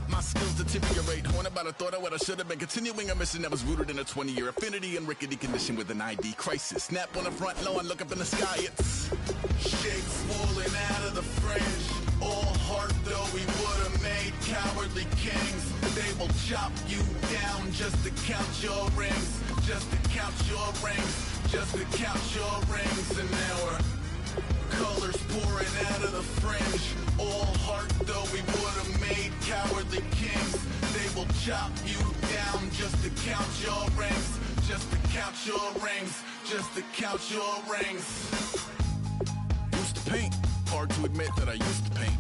my skills deteriorate. Horn about a thought of what I should have been. Continuing a mission that was rooted in a 20-year affinity and rickety condition with an ID crisis. Snap on the front lawn, look up in the sky, it's shapes falling out of the fringe. All heart though we would have made cowardly kings. They will chop you down just to count your rings. Just to count your rings. Just to count your rings. And now we're colors pouring out of the fringe. All heart though we would have made cowardly kings. They will chop you down just to count your rings. Just to count your rings. Just to count your rings. Used to paint. Hard to admit that I used to paint.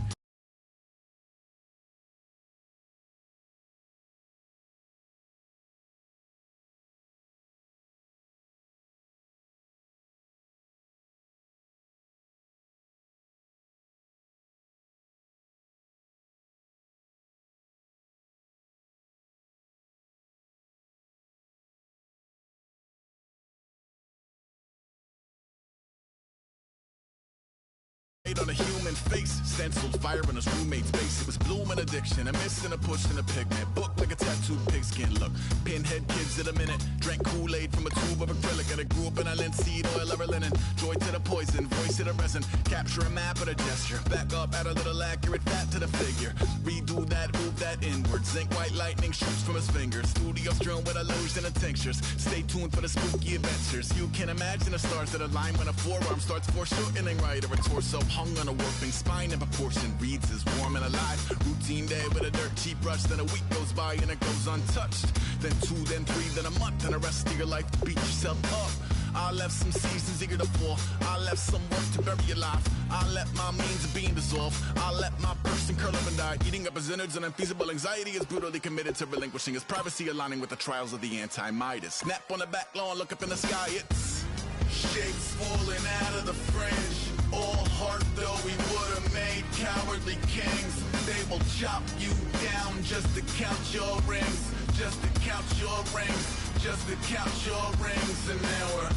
On a human face, stenciled fire in his roommate's face. It was bloom and addiction, a miss and a push and a pigment. Book like a tattooed pigskin look. Pinhead kids in a minute. Drank Kool-Aid from a tube of acrylic. And I grew up in a linseed oil over linen. Joy to the poison, voice to the resin. Capture a map of a gesture. Back up, add a little accurate fat to the figure. Redo that, move that inward. Zinc white lightning shoots from his fingers. Studio strewn with a lotion and tinctures. Stay tuned for the spooky adventures. You can imagine the stars that align when a forearm starts foreshortening right or a torso hung on a warping spine in proportion. Reads as warm and alive. Routine day with a dirt cheap brush. Then a week goes by and it goes untouched. Then 2, then 3, then a month, and the rest of your life to beat yourself up. I left some seasons eager to fall. I left some work to bury alive. I let my means of being dissolve. I let my person curl up and die. Eating up his innards and unfeasible anxiety is brutally committed to relinquishing his privacy, aligning with the trials of the anti-Midas. Snap on the back lawn, look up in the sky, it's shapes falling out of the fringe. All heart though we would have made cowardly kings. They will chop you down just to count your rings. Just to count your rings. Just to count your rings. And now we're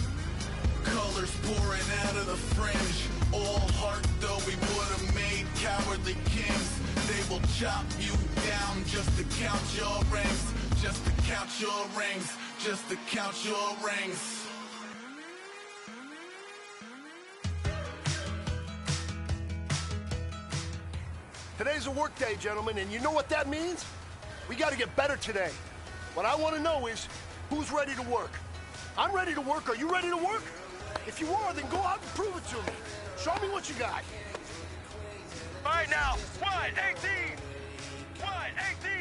colors pouring out of the fringe. All heart though we would have made cowardly kings. They will chop you down just to count your rings. Just to count your rings. Just to count your rings. Today's a work day, gentlemen, and you know what that means? We got to get better today. What I want to know is, who's ready to work? I'm ready to work. Are you ready to work? If you are, then go out and prove it to me. Show me what you got. All right, now, 118! 118!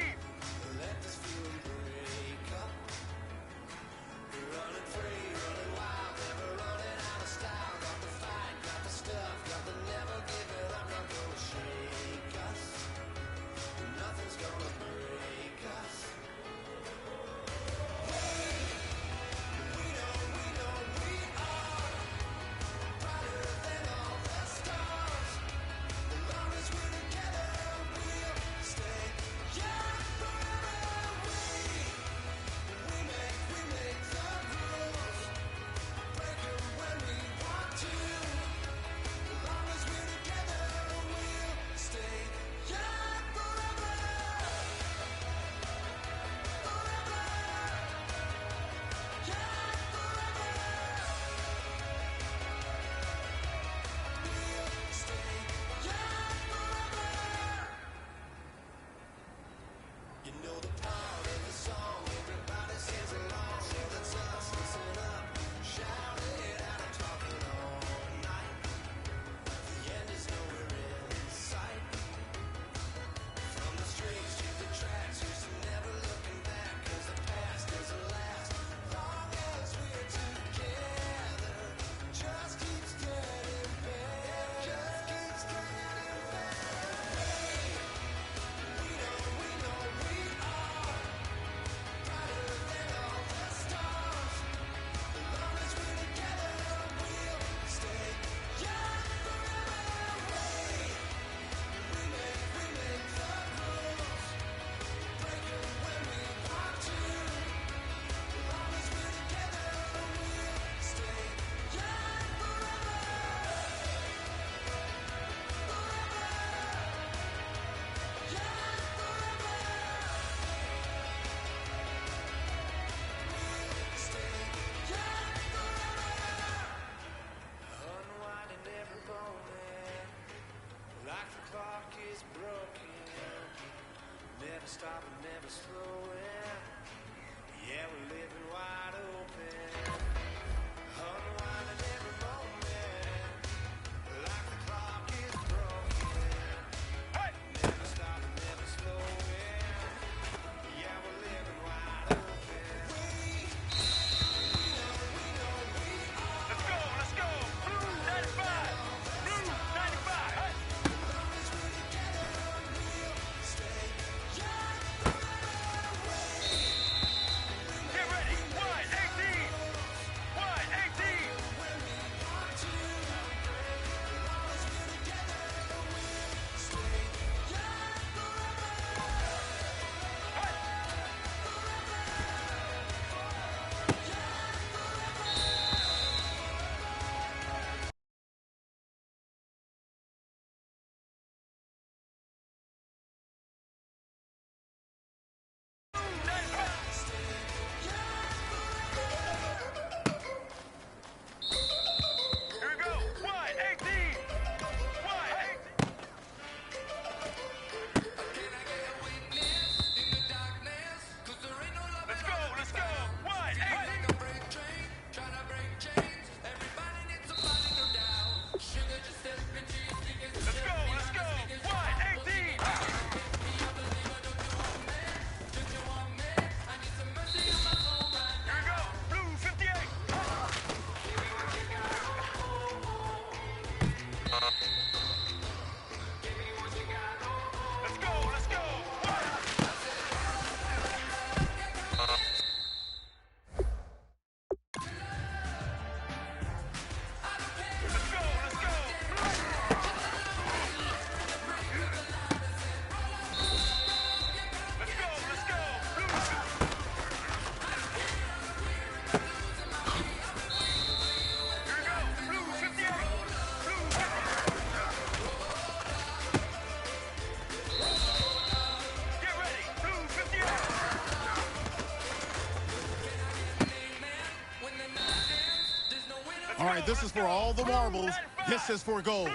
All right, this is for all the marbles. This is for gold.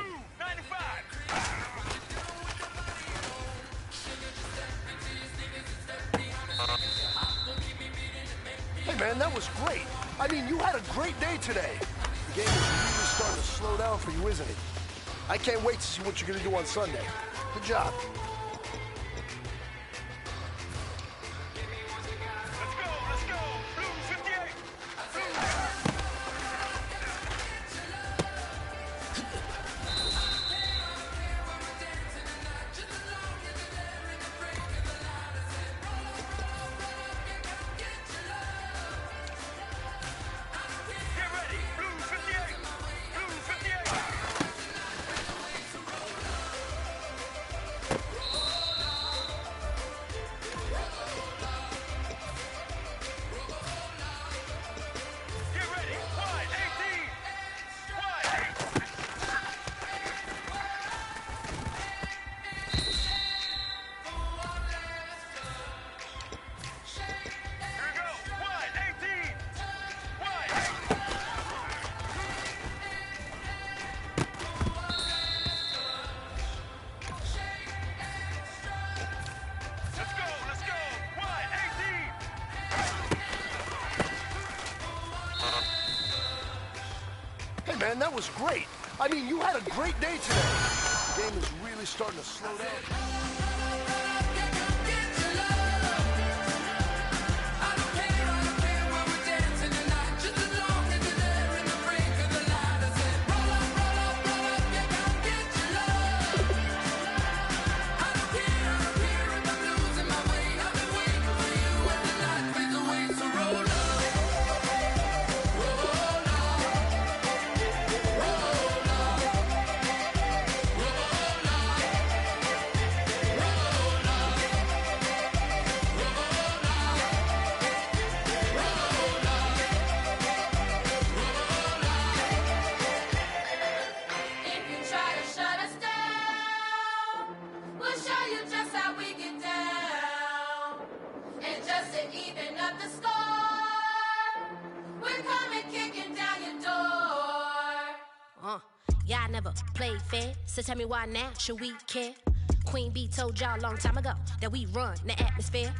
Hey, man, that was great. I mean, you had a great day today. The game is really starting to slow down for you, isn't it? I can't wait to see what you're going to do on Sunday. Good job. Man, that was great. I mean, you had a great day today. The game is really starting to slow down. Y'all never played fair, so tell me why now should we care? Queen B told y'all a long time ago that we run the atmosphere.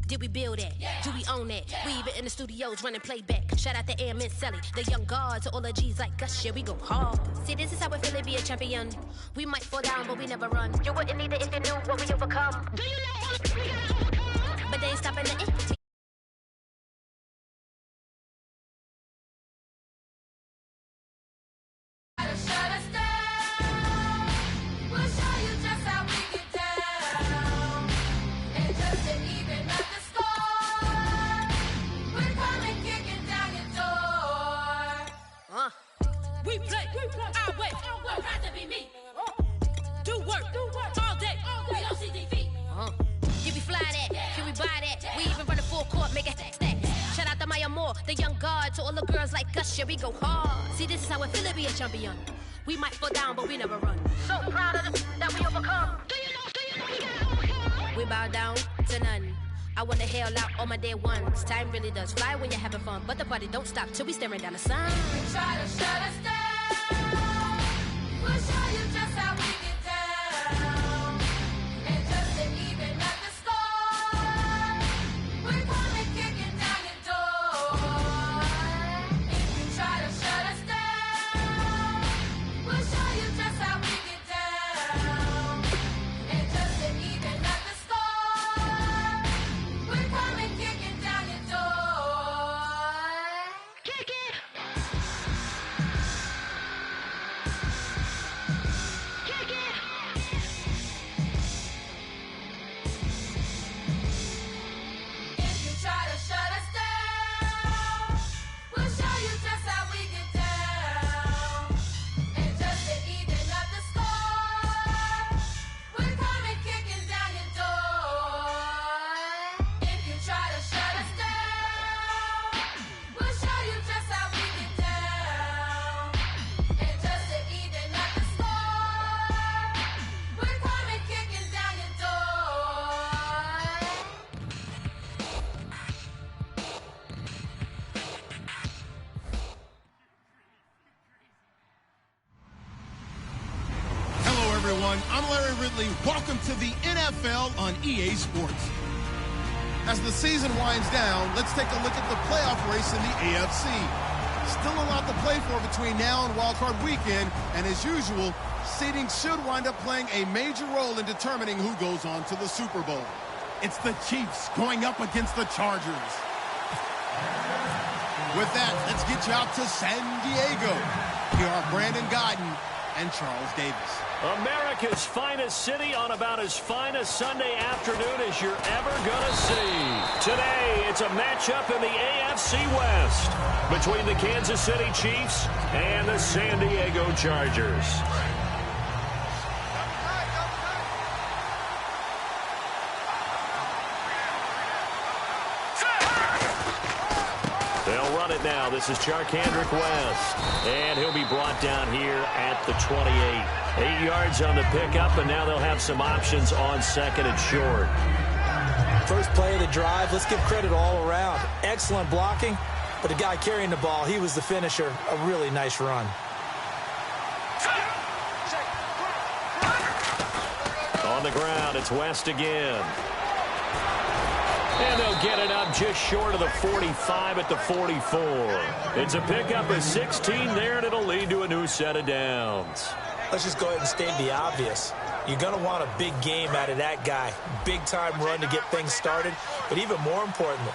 Did we build that? Yeah. Do we own that? We even in the studios running playback. Shout out to AM and Sally, the young guards, to all the G's like us. Yeah, we go hard. See, this is how it feel to be a champion. We might fall down, but we never run. You wouldn't need it if you knew what we overcome. Do you know all we gotta overcome? But they ain't stopping the We play our way. Don't have to be me. Do work all day. We don't see defeat. Can we fly that? Can we buy that? We even run a full court, make it stack. Shout out to Maya Moore, the young guard, to all the girls like us. Yeah, we go hard. See, this is how it feel to be a champion. We might fall down, but we never run. So proud of them that we overcome. Do you know we gotta overcome? We bow down to none. I wanna hail out all my day ones. Time really does fly when you're having fun, but the party don't stop till we staring down the sun. We try to shut us down. We'll show you just how we get down. And just to even up the score, we're coming kicking down your door. If you try to shut us down, we'll show you just how we get down. And just to even up the score, we're coming kicking down your door. Kick it! Kick it! If you try to shut us down, we'll show you just how we get down. And just to even up the score, we're coming kicking down your door. If you try to shut us down, we'll show you just how we get down. And just to even up the score, we're coming kicking down your door. Hello, everyone. I'm Larry Ridley. Welcome to the NFL on EA Sports. As the season winds down, let's take a look at the playoff race in the AFC. Still a lot to play for between now and wildcard weekend, and as usual, seeding should wind up playing a major role in determining who goes on to the Super Bowl. It's the Chiefs going up against the Chargers. With that, let's get you out to San Diego. Here are Brandon Godden and Charles Davis. America's finest city on about as fine a Sunday afternoon as you're ever gonna see. Today, it's a matchup in the AFC West between the Kansas City Chiefs and the San Diego Chargers. They'll run it now. This is Charkandrick West, and he'll be brought down here at the 28. 8 yards on the pickup, and now they'll have some options on second and short. First play of the drive, let's give credit all around. Excellent blocking, but the guy carrying the ball, he was the finisher. A really nice run. On the ground, it's West again. And they'll get it up just short of the 45 at the 44. It's a pickup of 16 there, and it'll lead to a new set of downs. Let's just go ahead and state the obvious. You're going to want a big game out of that guy. Big-time run to get things started. But even more importantly,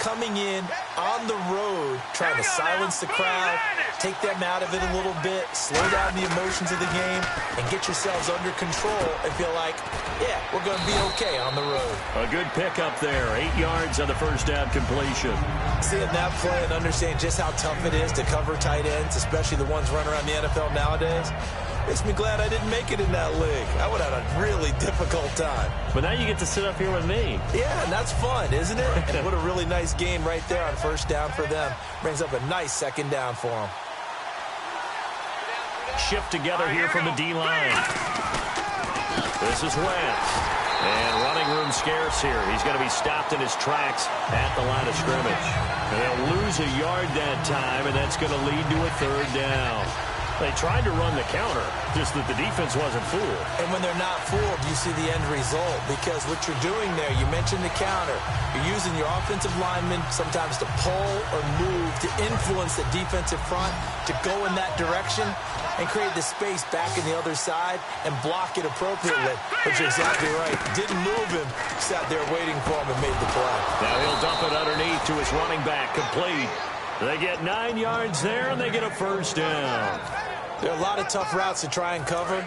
coming in on the road, trying to silence the crowd, take them out of it a little bit, slow down the emotions of the game, and get yourselves under control and feel like, yeah, we're going to be okay on the road. A good pickup there. 8 yards on the first down completion. Seeing that play and understand just how tough it is to cover tight ends, especially the ones running around the NFL nowadays, makes me glad I didn't make it in that league. I would have had a really difficult time. But now you get to sit up here with me. Yeah, and that's fun, isn't it? And what a really nice game right there on first down for them. Brings up a nice second down for them. Shift together here from the D-line. This is West. And running room scarce here. He's going to be stopped in his tracks at the line of scrimmage. They'll lose a yard that time, and that's going to lead to a third down. They tried to run the counter, just that the defense wasn't fooled. And when they're not fooled, you see the end result. Because what you're doing there, you mentioned the counter. You're using your offensive linemen sometimes to pull or move to influence the defensive front to go in that direction and create the space back in the other side and block it appropriately. But you're exactly right. Didn't move him. Sat there waiting for him and made the play. Now he'll dump it underneath to his running back. Complete. They get 9 yards there, and they get a first down. There are a lot of tough routes to try and cover.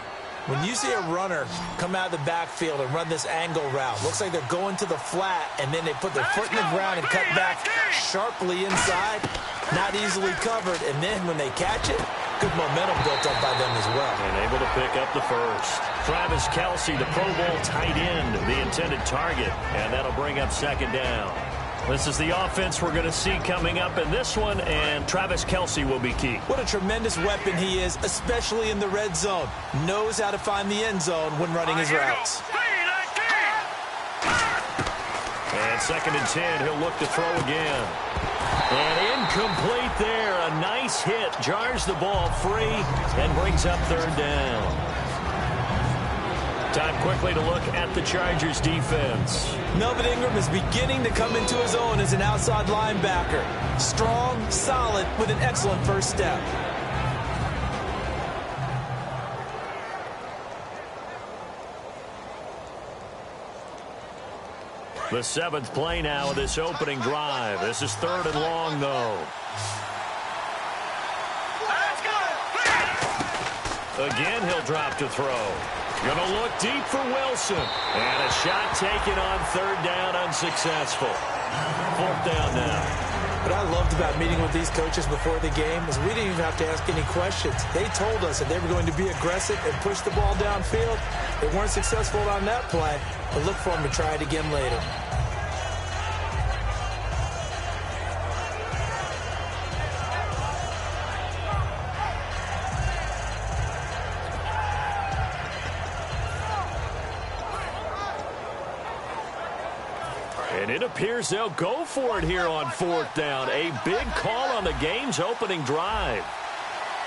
When you see a runner come out of the backfield and run this angle route, looks like they're going to the flat, and then they put their foot in the ground and cut back sharply inside, not easily covered. And then when they catch it, good momentum built up by them as well. And able to pick up the first. Travis Kelce, the Pro Bowl tight end, the intended target, and that'll bring up second down. This is the offense we're going to see coming up in this one, and Travis Kelce will be key. What a tremendous weapon he is, especially in the red zone. Knows how to find the end zone when running his routes. And 2nd and 10, he'll look to throw again. And incomplete there. A nice hit. Jars the ball free and brings up 3rd down. Time quickly to look at the Chargers defense. Melvin Ingram is beginning to come into his own as an outside linebacker. Strong, solid, with an excellent first step. The 7th play now of this opening drive. This is 3rd and long, though. Again, he'll drop to throw. Gonna look deep for Wilson. And a shot taken on 3rd down, unsuccessful. 4th down now. What I loved about meeting with these coaches before the game is we didn't even have to ask any questions. They told us that they were going to be aggressive and push the ball downfield. They weren't successful on that play, but look for them to try it again later. And it appears they'll go for it here on 4th down. A big call on the game's opening drive.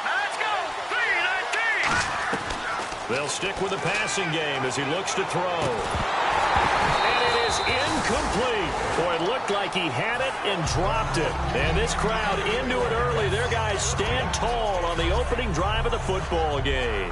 Let's go! 3-19! They'll stick with the passing game as he looks to throw. And it is incomplete. Boy, it looked like he had it and dropped it. And this crowd into it early. Their guys stand tall on the opening drive of the football game.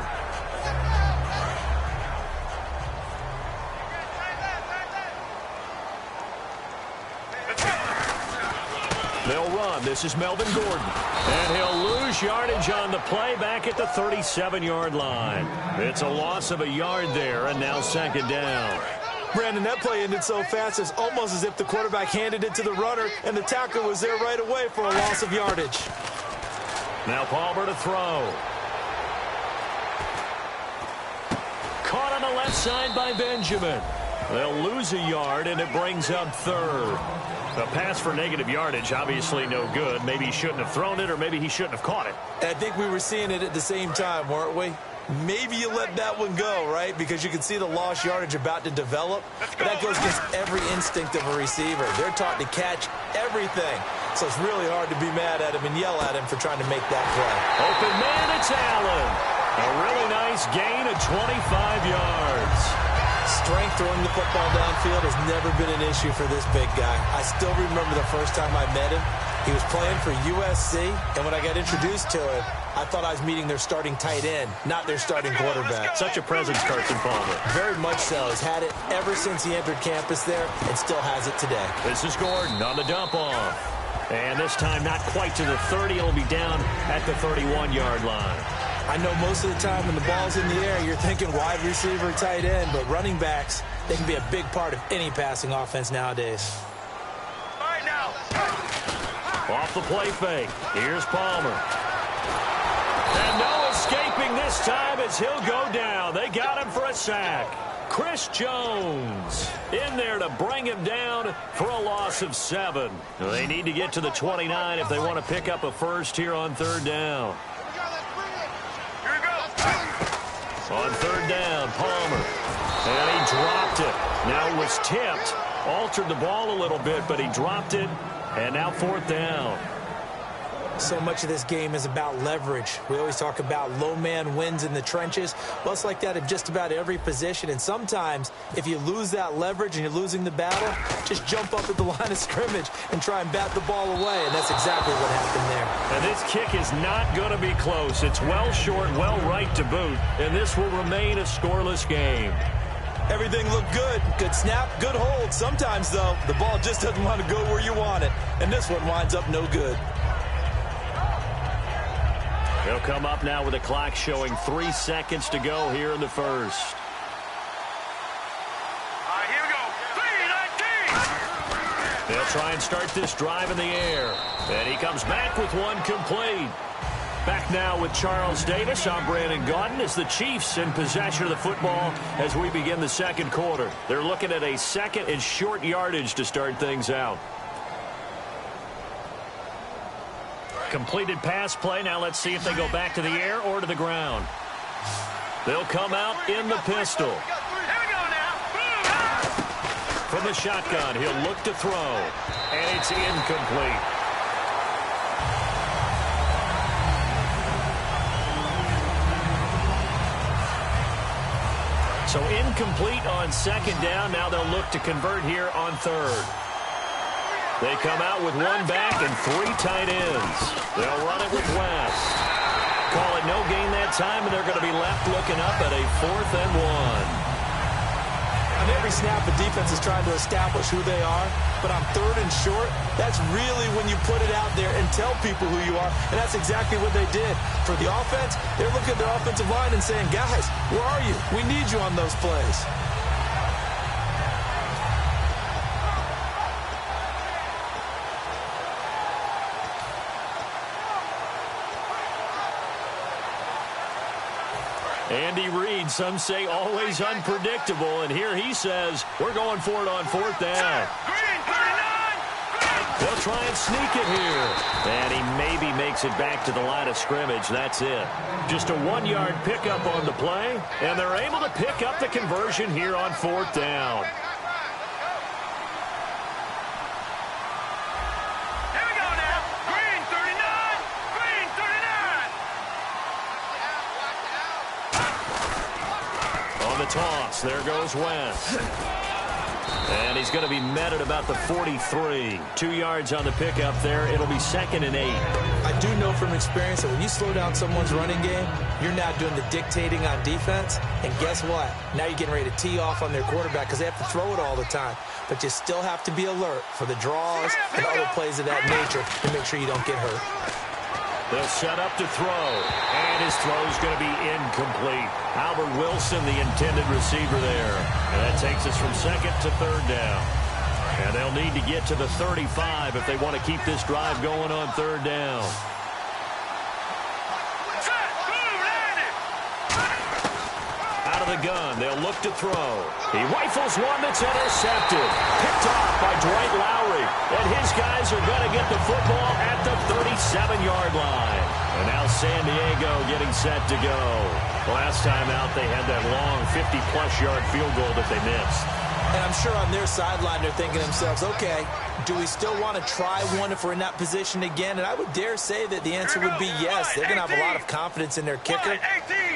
They'll run. This is Melvin Gordon. And he'll lose yardage on the play back at the 37-yard line. It's a loss of a yard there, and now 2nd down. Brandon, that play ended so fast, it's almost as if the quarterback handed it to the runner, and the tackler was there right away for a loss of yardage. Now Palmer to throw. Caught on the left side by Benjamin. They'll lose a yard, and it brings up 3rd. A pass for negative yardage, obviously no good. Maybe he shouldn't have thrown it, or maybe he shouldn't have caught it. I think we were seeing it at the same time, weren't we? Maybe you let that one go, right? Because you can see the lost yardage about to develop. But that goes against every instinct of a receiver. They're taught to catch everything. So it's really hard to be mad at him and yell at him for trying to make that play. Open man, it's Allen. A really nice gain of 25 yards. Strength throwing the football downfield has never been an issue for this big guy. I still remember the first time I met him. He was playing for USC, and when I got introduced to him, I thought I was meeting their starting tight end, not their starting quarterback. Such a presence, Carson Palmer. Very much so. He's had it ever since he entered campus there and still has it today. This is Gordon on the dump off. And this time not quite to the 30. It'll be down at the 31-yard line. I know most of the time when the ball's in the air, you're thinking wide receiver, tight end, but running backs, they can be a big part of any passing offense nowadays. All right, now. Off the play fake. Here's Palmer. And no escaping this time as he'll go down. They got him for a sack. Chris Jones in there to bring him down for a loss of 7. They need to get to the 29 if they want to pick up a first here on 3rd down. On 3rd down, Palmer. And he dropped it. Now it was tipped. Altered the ball a little bit, but he dropped it. And now 4th down. So much of this game is about leverage. We always talk about low man wins in the trenches. Well, it's like that in just about every position. And sometimes, if you lose that leverage and you're losing the battle, just jump up at the line of scrimmage and try and bat the ball away. And that's exactly what happened there. And this kick is not going to be close. It's well short, well right to boot. And this will remain a scoreless game. Everything looked good. Good snap, good hold. Sometimes, though, the ball just doesn't want to go where you want it. And this one winds up no good. He'll come up now with a clock showing 3 seconds to go here in the first. All right, here we go. 3-19. They'll try and start this drive in the air. And he comes back with one complete. Back now with Charles Davis. I'm Brandon Gaudin as the Chiefs in possession of the football as we begin the second quarter. They're looking at a second and short yardage to start things out. Completed pass play. Now let's see if they go back to the air or to the ground. They'll come out in the pistol. Here we go now. From the shotgun, he'll look to throw. And it's incomplete. So incomplete on second down. Now they'll look to convert here on third. They come out with one back and 3 tight ends. They'll run it with West. Call it no gain that time, and they're going to be left looking up at a 4th and 1. On every snap, the defense is trying to establish who they are. But on third and short, that's really when you put it out there and tell people who you are. And that's exactly what they did. For the offense, they're looking at their offensive line and saying, guys, where are you? We need you on those plays. Andy Reid, some say always unpredictable, and here he says we're going for it on 4th down. They'll try and sneak it here. And he maybe makes it back to the line of scrimmage. That's it. Just a 1-yard pickup on the play, and they're able to pick up the conversion here on 4th down. Here we go now. Green 39. Green 39. On the toss, there goes West. And he's going to be met at about the 43. 2 yards on the pickup there. It'll be 2nd and 8. I do know from experience that when you slow down someone's running game, you're now doing the dictating on defense. And guess what? Now you're getting ready to tee off on their quarterback because they have to throw it all the time. But you still have to be alert for the draws and other plays of that nature to make sure you don't get hurt. They'll set up to throw, and his throw's going to be incomplete. Albert Wilson, the intended receiver there. And that takes us from 2nd to 3rd down. And they'll need to get to the 35 if they want to keep this drive going on 3rd down. Out of the gun, they'll look to throw. He rifles one that's intercepted. Picked off by Dwight Lowry. And his guys are going to get the football at the 37-yard line. And now San Diego getting set to go. Last time out, they had that long 50-plus yard field goal that they missed. And I'm sure on their sideline they're thinking to themselves, okay, do we still want to try one if we're in that position again? And I would dare say that the answer would be yes. They're going to have a lot of confidence in their kicker.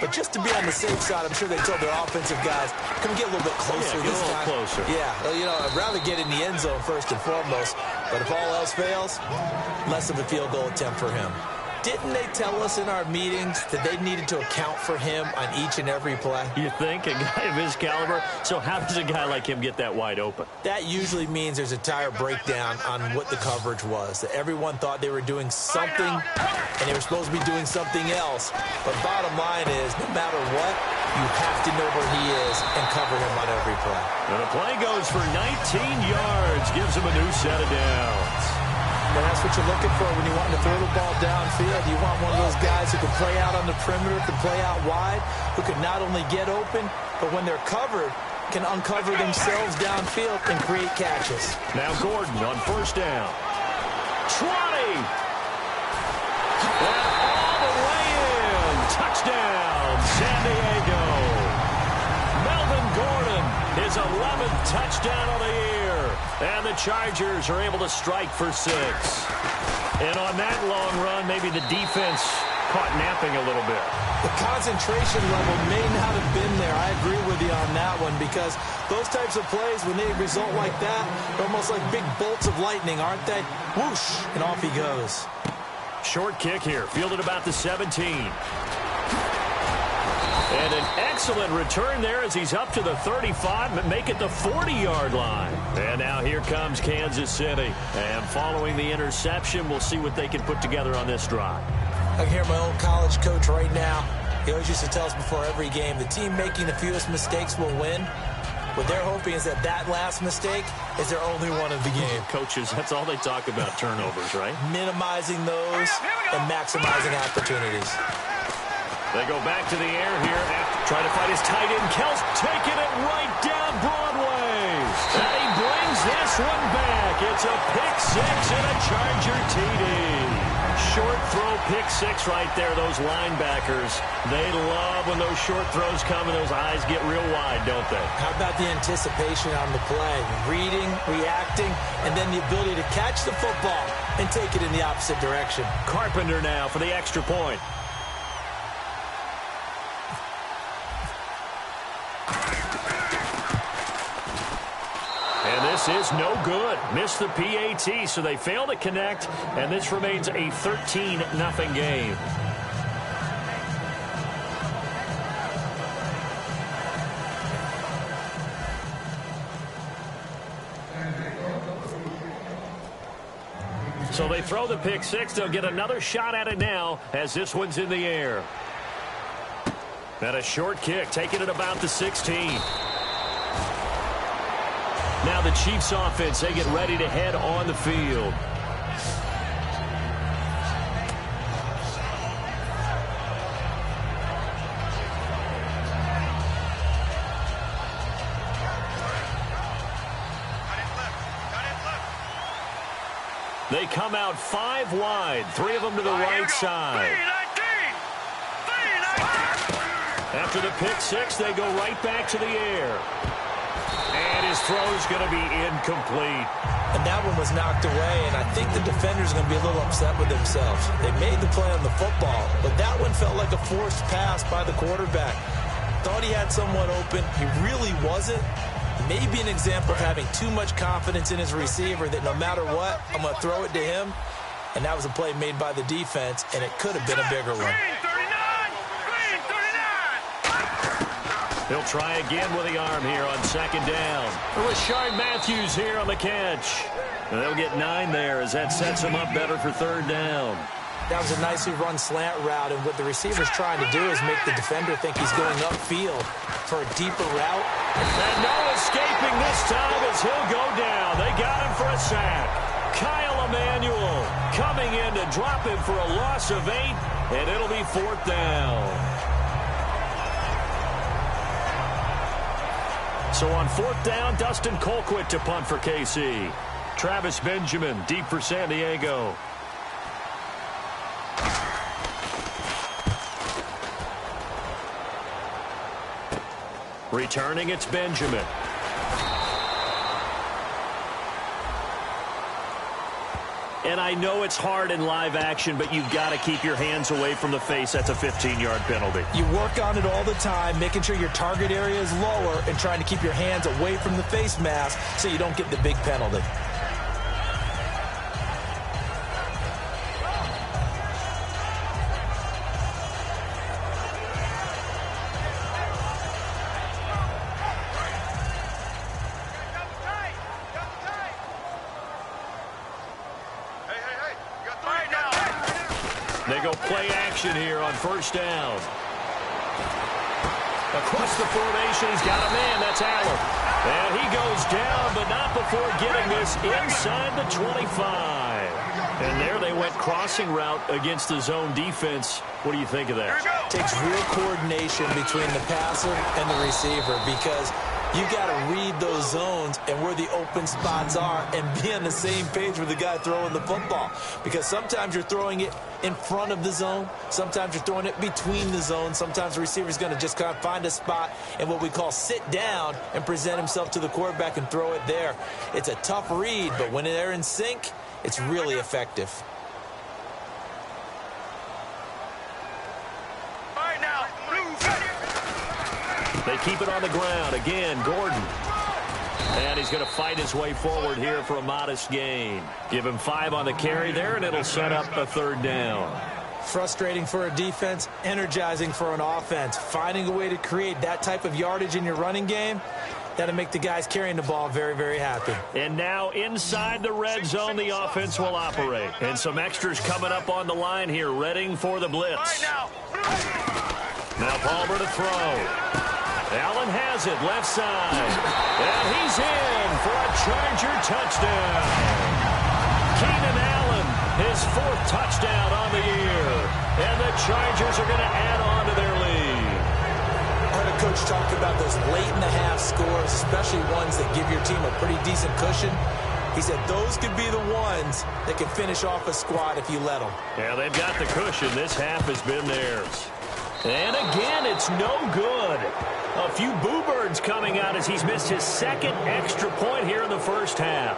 But just to be on the safe side, I'm sure they told their offensive guys, come get a little bit closer this time. Closer. Yeah, you know, I'd rather get in the end zone first and foremost. But if all else fails, less of a field goal attempt for him. Didn't they tell us in our meetings that they needed to account for him on each and every play? You think? A guy of his caliber? So how does a guy like him get that wide open? That usually means there's a entire breakdown on what the coverage was. That everyone thought they were doing something, and they were supposed to be doing something else. But bottom line is, no matter what, you have to know where he is and cover him on every play. And the play goes for 19 yards, gives him a new set of downs. And that's what you're looking for when you want to throw the ball downfield. You want one of those guys who can play out on the perimeter, can play out wide, who can not only get open, but when they're covered, can uncover themselves downfield and create catches. Now Gordon on 1st down. 20! And all the way in. Touchdown, San Diego. Melvin Gordon, his 11th touchdown of the year. And the Chargers are able to strike for 6. And on that long run, maybe the defense caught napping a little bit. The concentration level may not have been there. I agree with you on that one, because those types of plays, when they result like that, they're almost like big bolts of lightning, aren't they? Whoosh, and off he goes. Short kick here, fielded about the 17. And an excellent return there as he's up to the 35, but make it the 40-yard line. And now here comes Kansas City. And following the interception, we'll see what they can put together on this drive. I can hear my old college coach right now. He always used to tell us before every game, the team making the fewest mistakes will win. What they're hoping is that last mistake is their only one of the game. Coaches, that's all they talk about, turnovers, right? Minimizing those and maximizing opportunities. They go back to the air here. Trying to fight his tight end. Kelce taking it right down Broadway. And he brings this one back. It's a pick 6 and a Charger TD. Short throw, pick 6 right there. Those linebackers, they love when those short throws come and those eyes get real wide, don't they? How about the anticipation on the play? Reading, reacting, and then the ability to catch the football and take it in the opposite direction. Carpenter now for the extra point. And this is no good. Missed the PAT, so they fail to connect, and this remains a 13-0 game. So they throw the pick 6. They'll get another shot at it now as this one's in the air. And a short kick, taking it about the 16. Now the Chiefs offense, they get ready to head on the field. They come out 5 wide, 3 of them to the right side. After the pick 6, they go right back to the air. And his throw's going to be incomplete. And that one was knocked away, and I think the defender's going to be a little upset with themselves. They made the play on the football, but that one felt like a forced pass by the quarterback. Thought he had someone open. He really wasn't. Maybe an example of having too much confidence in his receiver that no matter what, I'm going to throw it to him. And that was a play made by the defense, and it could have been a bigger one. He'll try again with the arm here on 2nd down. Rashard Matthews here on the catch. And they'll get 9 there as that sets him up better for 3rd down. That was a nicely run slant route, and what the receiver's trying to do is make the defender think he's going upfield for a deeper route. And no escaping this time as he'll go down. They got him for a sack. Kyle Emanuel coming in to drop him for a loss of 8, and it'll be 4th down. So on 4th down, Dustin Colquitt to punt for KC. Travis Benjamin deep for San Diego. Returning, it's Benjamin. And I know it's hard in live action, but you've got to keep your hands away from the face. That's a 15-yard penalty. You work on it all the time, making sure your target area is lower and trying to keep your hands away from the face mask so you don't get the big penalty. They go play action here on 1st down. Across the formation, he's got a man. That's Allen. And he goes down, but not before getting this inside the 25. And there they went crossing route against the zone defense. What do you think of that? Takes real coordination between the passer and the receiver, because You got to read those zones and where the open spots are and be on the same page with the guy throwing the football. Because sometimes you're throwing it in front of the zone. Sometimes you're throwing it between the zones. Sometimes the receiver's going to just kind of find a spot and what we call sit down and present himself to the quarterback and throw it there. It's a tough read, but when they're in sync, it's really effective. They keep it on the ground. Again, Gordon. And he's going to fight his way forward here for a modest gain. Give him 5 on the carry there, and it'll set up a 3rd down. Frustrating for a defense, energizing for an offense. Finding a way to create that type of yardage in your running game, that'll make the guys carrying the ball very, very happy. And now inside the red zone, the offense will operate. And some extras coming up on the line here, readying for the blitz. Now Palmer to throw. Allen has it, left side. And he's in for a Charger touchdown. Keenan Allen, his 4th touchdown on the year. And the Chargers are going to add on to their lead. I heard a coach talk about those late-in-the-half scores, especially ones that give your team a pretty decent cushion. He said those could be the ones that can finish off a squad if you let them. Yeah, they've got the cushion. This half has been theirs. And again, it's no good. A few boo birds coming out as he's missed his 2nd extra point here in the first half.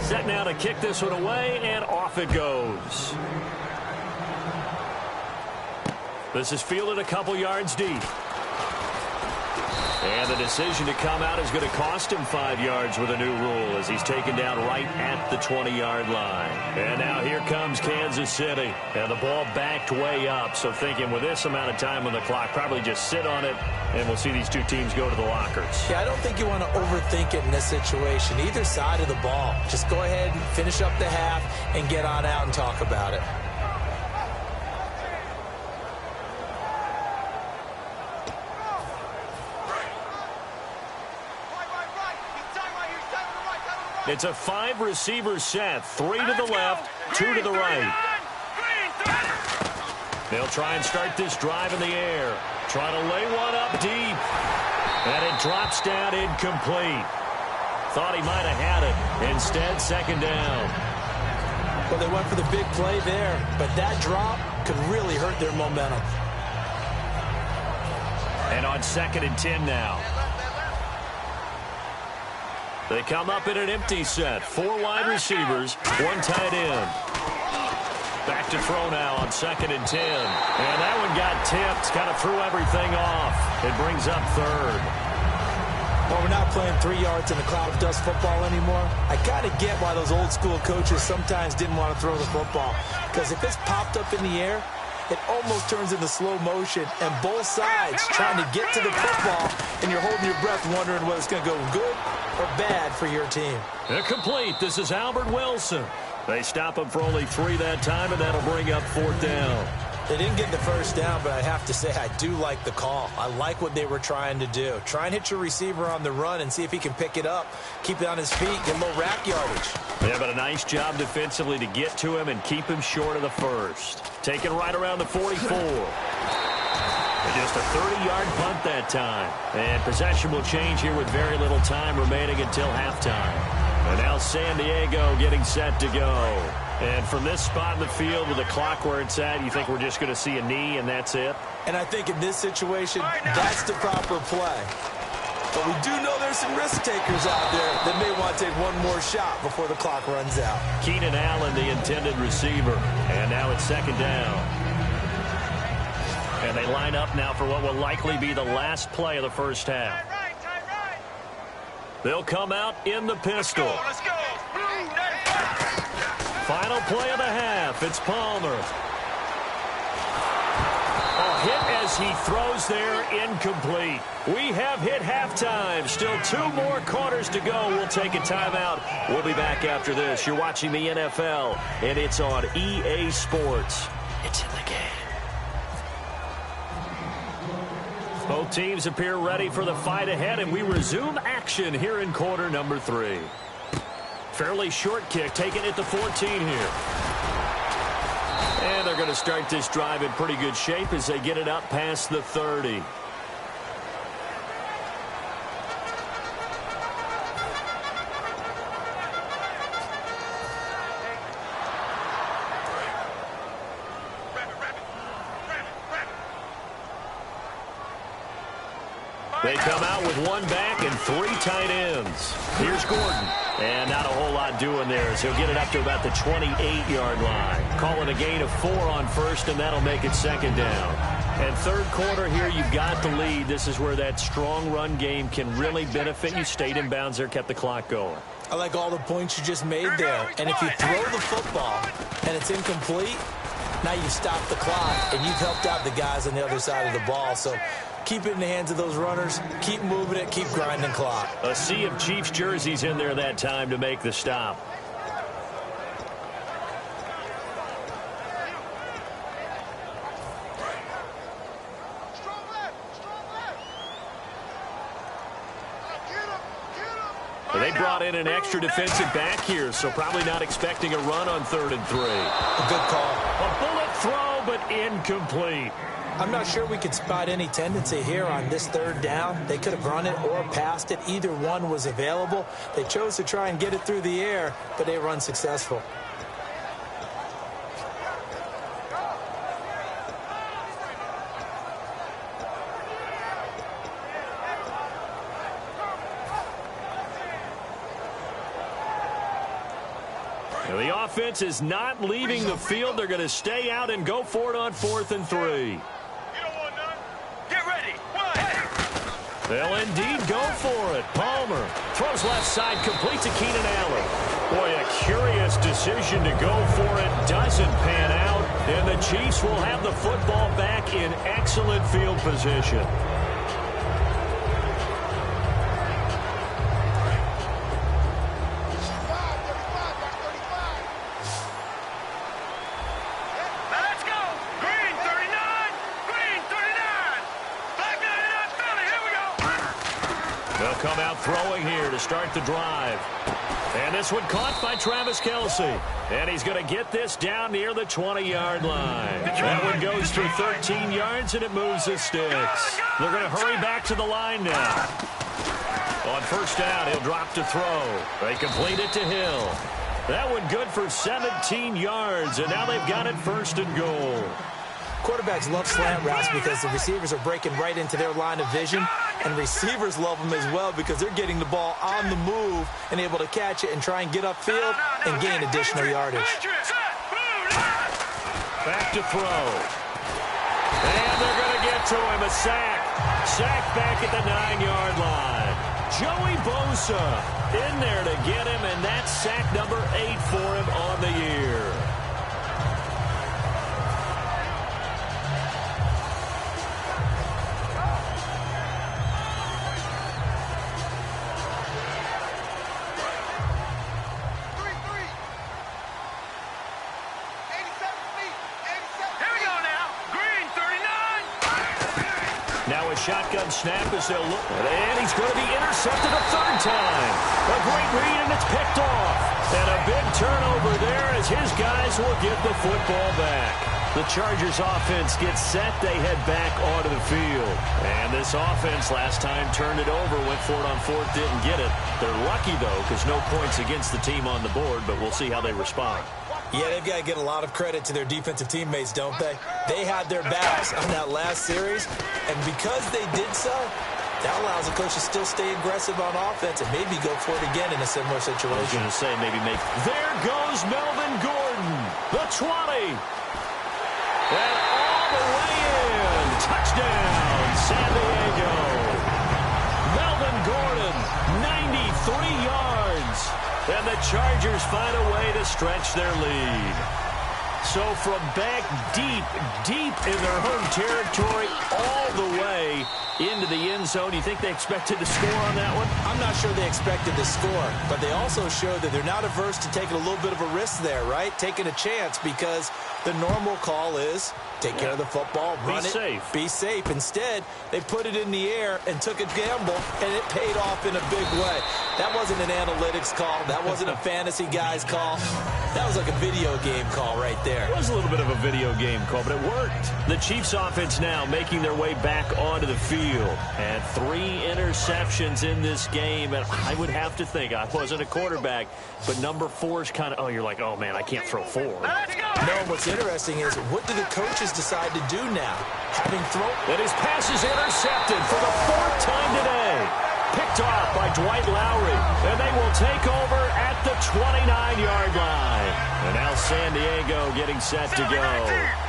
Set now to kick this one away, and off it goes. This is fielded a couple yards deep. And the decision to come out is going to cost him 5 yards with a new rule as he's taken down right at the 20-yard line. And now here comes Kansas City. And the ball backed way up. So thinking with this amount of time on the clock, probably just sit on it, and we'll see these two teams go to the lockers. Yeah, I don't think you want to overthink it in this situation. Either side of the ball. Just go ahead and finish up the half and get on out and talk about it. It's a 5-receiver set. 3 to the left, 2 to the right. They'll try and start this drive in the air. Try to lay one up deep. And it drops down incomplete. Thought he might have had it. Instead, 2nd down. Well, they went for the big play there, but that drop could really hurt their momentum. And on 2nd and 10 now. They come up in an empty set. 4 wide receivers, 1 tight end. Back to throw now on 2nd and 10. And that one got tipped. Kind of threw everything off. It brings up 3rd. Well, we're not playing 3 yards in a cloud of dust football anymore. I kind of get why those old school coaches sometimes didn't want to throw the football. Because if it's popped up in the air, it almost turns into slow motion, and both sides trying to get to the football, and you're holding your breath wondering whether it's going to go good or bad for your team. Complete. This is Albert Wilson. They stop him for only 3 that time, and that'll bring up 4th down. They didn't get the first down, but I have to say I do like the call. I like what they were trying to do. Try and hit your receiver on the run and see if he can pick it up, keep it on his feet, get a little rack yardage. Yeah, but a nice job defensively to get to him and keep him short of the first. Taken right around the 44. And just a 30-yard punt that time. And possession will change here with very little time remaining until halftime. And now San Diego getting set to go. And from this spot in the field with the clock where it's at, you think we're just going to see a knee and that's it? And I think in this situation, that's the proper play. But we do know there's some risk takers out there that may want to take one more shot before the clock runs out. Keenan Allen, the intended receiver. And now it's 2nd down. And they line up now for what will likely be the last play of the first half. They'll come out in the pistol. Let's go. Final play of the half. It's Palmer. A hit as he throws there, incomplete. We have hit halftime. Still 2 more quarters to go. We'll take a timeout. We'll be back after this. You're watching the NFL, and it's on EA Sports. It's in the game. Both teams appear ready for the fight ahead, and we resume action here in quarter number 3. Fairly short kick, taken at the 14 here. And they're going to start this drive in pretty good shape as they get it up past the 30. They come out with one back and 3 tight ends. Here's Gordon. And not a whole lot doing there as he'll get it up to about the 28-yard line. Calling a gain of 4 on first, and that'll make it second down. And third quarter here, you've got the lead. This is where that strong run game can really benefit you. Stayed in bounds there, kept the clock going. I like all the points you just made there. And if you throw the football and it's incomplete, now you stop the clock, and you've helped out the guys on the other side of the ball. So keep it in the hands of those runners. Keep moving it. Keep grinding clock. A sea of Chiefs jerseys in there that time to make the stop. They brought in an extra defensive back here, so probably not expecting a run on 3rd and 3. A good call. A bullet throw, but incomplete. I'm not sure we could spot any tendency here on this 3rd down. They could have run it or passed it. Either one was available. They chose to try and get it through the air, but they were unsuccessful. The offense is not leaving the field. They're going to stay out and go for it on 4th and 3. You don't want none? Get ready. They'll indeed go for it. Palmer throws left side, completes to Keenan Allen. Boy, a curious decision to go for it. Doesn't pan out. And the Chiefs will have the football back in excellent field position. Come out throwing here to start the drive. And this one caught by Travis Kelce. And he's going to get this down near the 20-yard line. That one goes for 13 yards, and it moves the sticks. They're going to hurry back to the line now. On 1st down, he'll drop to throw. They complete it to Hill. That one good for 17 yards, and now they've got it 1st and goal. Quarterbacks love slant routes because the receivers are breaking right into their line of vision, and receivers love them as well because they're getting the ball on the move and able to catch it and try and get upfield and gain additional yardage. Back to throw. And they're going to get to him. A sack. Sack back at the 9-yard line. Joey Bosa in there to get him, and that's sack number 8 for him on the year. Shotgun snap as they'll look. And he's going to be intercepted a 3rd time. A great read, and it's picked off. And a big turnover there as his guys will get the football back. The Chargers offense gets set. They head back onto the field. And this offense last time turned it over, went for it on 4th, didn't get it. They're lucky, though, because no points against the team on the board, but we'll see how they respond. Yeah, they've got to get a lot of credit to their defensive teammates, don't they? They had their backs on that last series, and because they did so, that allows the coach to still stay aggressive on offense and maybe go for it again in a similar situation. I was going to say maybe make. There goes Melvin Gordon, the 20. And all the way in. Touchdown, San Diego. Melvin Gordon, 93 yards. And the Chargers find a way to stretch their lead. So from back deep in their home territory all the way into the end zone, you think they expected to score on that one? I'm not sure they expected to score, but they also showed that they're not averse to taking a little bit of a risk there, right? Taking a chance because the normal call is take care of the football, run it, be safe. Instead, they put it in the air and took a gamble, and it paid off in a big way. That wasn't an analytics call. That wasn't a fantasy guy's call. That was like a video game call right there. It was a little bit of a video game call, but it worked. The Chiefs offense now making their way back onto the field. And 3 interceptions in this game. And I would have to think, I wasn't a quarterback, but number 4 is kind of, oh, you're like, oh, man, I can't throw 4. No, what's interesting is, what do the coaches decide to do now? Having thrown... And his pass is intercepted for the 4th time today. Picked off by Dwight Lowry. And they will take over at the 29-yard line. And now San Diego getting set to go.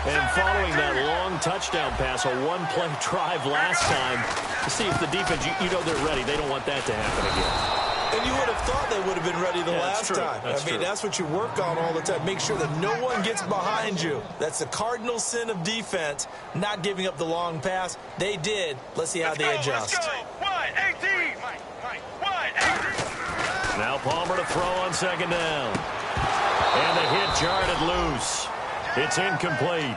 And following that long touchdown pass, a 1-play drive last time, to see if the defense, you know they're ready. They don't want that to happen again. And you would have thought they would have been ready the last time. I mean, that's what you work on all the time. Make sure that no one gets behind you. That's the cardinal sin of defense, not giving up the long pass. They did. Let's see how they adjust. Let's go. Wide, 18. Wide, 18. Now Palmer to throw on 2nd down. And the hit jarred it loose. It's incomplete.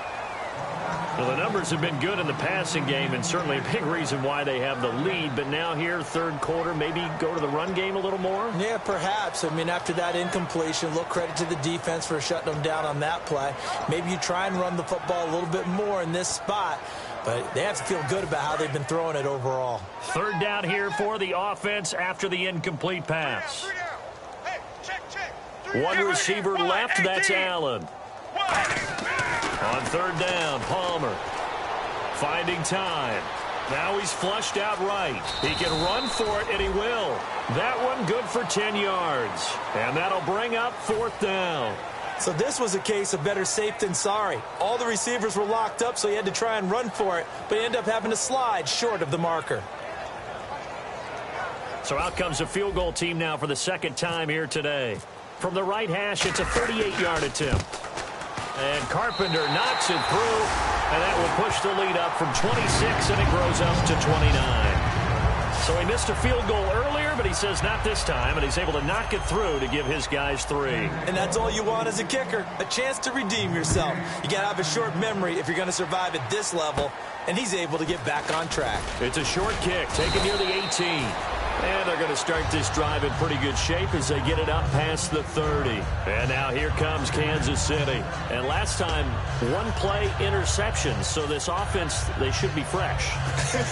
Well, the numbers have been good in the passing game, and certainly a big reason why they have the lead. But now here, 3rd quarter, maybe go to the run game a little more? Yeah, perhaps. I mean, after that incompletion, little credit to the defense for shutting them down on that play. Maybe you try and run the football a little bit more in this spot. But they have to feel good about how they've been throwing it overall. 3rd down here for the offense after the incomplete pass. One receiver left, that's Allen. On 3rd down, Palmer finding time. Now he's flushed out right. He can run for it, and he will. That one good for 10 yards. And that'll bring up 4th down. So this was a case of better safe than sorry. All the receivers were locked up, so he had to try and run for it, but he ended up having to slide short of the marker. So out comes the field goal team now for the 2nd time here today. From the right hash, it's a 38-yard attempt. And Carpenter knocks it through, and that will push the lead up from 26, and it grows up to 29. So he missed a field goal earlier, but he says not this time, and he's able to knock it through to give his guys 3. And that's all you want as a kicker, a chance to redeem yourself. You got to have a short memory if you're going to survive at this level, and he's able to get back on track. It's a short kick, taken near the 18. And they're going to start this drive in pretty good shape as they get it up past the 30. And now here comes Kansas City. And last time, 1-play interceptions. So this offense, they should be fresh.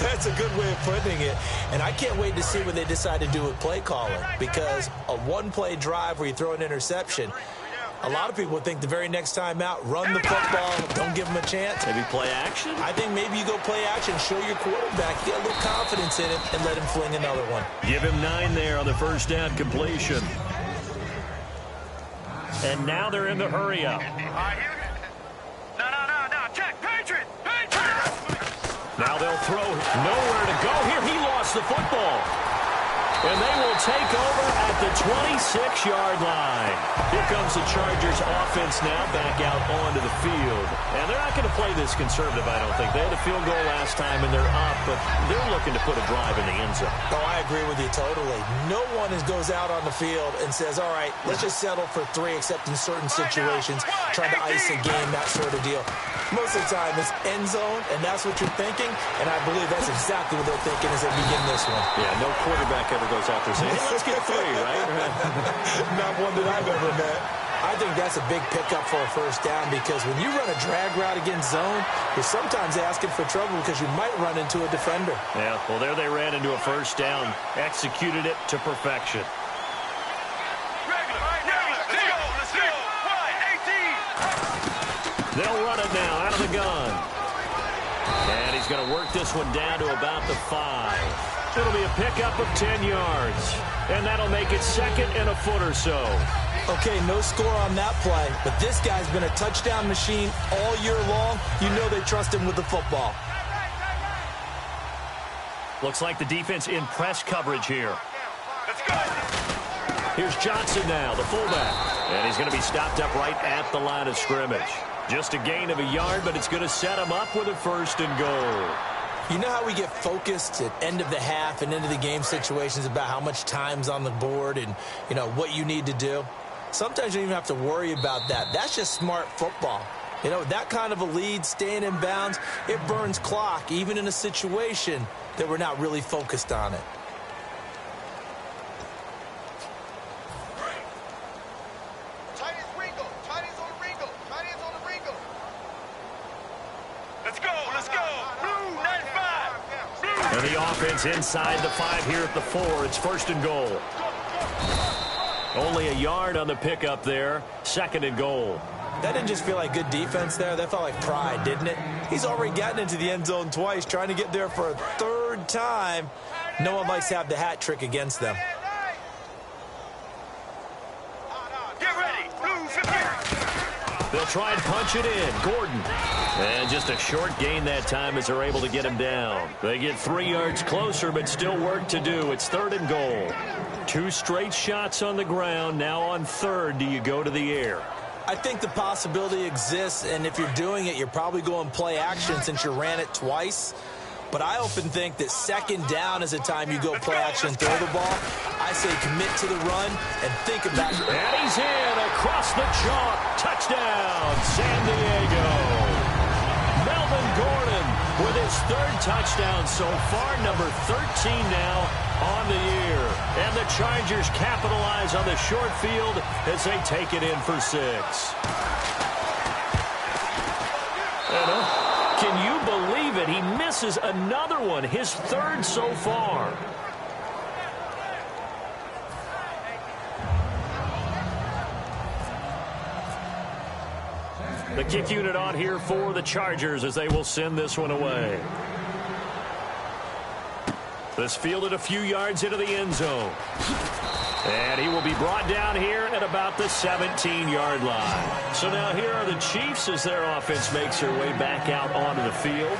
That's a good way of putting it. And I can't wait to see what they decide to do with play calling. Because a 1-play drive where you throw an interception, a lot of people would think the very next time out, run the football, don't give them a chance. Maybe play action? I think maybe you go play action, show your quarterback, get a little confidence in it, and let him fling another one. Give him 9 there on the 1st down completion. And now they're in the hurry-up. No. Check. Patriot. Now they'll throw nowhere to go. Here, he lost the football. And they will take over at the 26-yard line. Here comes the Chargers offense now back out onto the field. And they're not going to play this conservative, I don't think. They had a field goal last time, and they're up, but they're looking to put a drive in the end zone. Oh, I agree with you totally. No one goes out on the field and says, all right, let's just settle for 3, except in certain situations, trying to ice a game, that sort of deal. Most of the time, it's end zone, and that's what you're thinking, and I believe that's exactly what they're thinking as they begin this one. Yeah, no quarterback ever goes out there saying, hey, let's get 3, right? Not one that I've ever met. I think that's a big pickup for a 1st down, because when you run a drag route against zone, you're sometimes asking for trouble because you might run into a defender. Yeah, well, there they ran into a 1st down, executed it to perfection. They'll run it now out of the gun. And he's going to work this one down to about the 5. It'll be a pickup of 10 yards. And that'll make it 2nd and a foot or so. Okay, no score on that play, but this guy's been a touchdown machine all year long. You know they trust him with the football. Looks like the defense in press coverage here. Let's go. Here's Johnson now, the fullback. And he's going to be stopped up right at the line of scrimmage. Just a gain of a yard, but it's going to set him up with a 1st and goal. You know how we get focused at end of the half and into the game situations about how much time's on the board and, you know, what you need to do? Sometimes you don't even have to worry about that. That's just smart football. You know, that kind of a lead, staying in bounds, it burns clock, even in a situation that we're not really focused on it. Tight as Ringo. And the offense inside the 5 here at the 4. It's 1st and goal. Only a yard on the pickup there. 2nd and goal. That didn't just feel like good defense there. That felt like pride, didn't it? He's already gotten into the end zone twice, trying to get there for a 3rd time. No one likes to have the hat trick against them. Get ready. Blue 50. They'll try and punch it in. Gordon. And just a short gain that time as they're able to get him down. They get 3 yards closer, but still work to do. It's 3rd and goal. 2 straight shots on the ground. Now on 3rd, do you go to the air? I think the possibility exists, and if you're doing it, you're probably going play action since you ran it twice. But I often think that 2nd down is the time you go play action and throw the ball. I say commit to the run and think about it. And he's in across the chalk. Touchdown, San Diego. Melvin Gordon with his 3rd touchdown so far, number 13 now on the year. And the Chargers capitalize on the short field as they take it in for 6. And, can you believe it? He misses another one, his 3rd so far. The kick unit on here for the Chargers as they will send this one away. This fielded a few yards into the end zone. And he will be brought down here at about the 17-yard line. So now here are the Chiefs as their offense makes their way back out onto the field.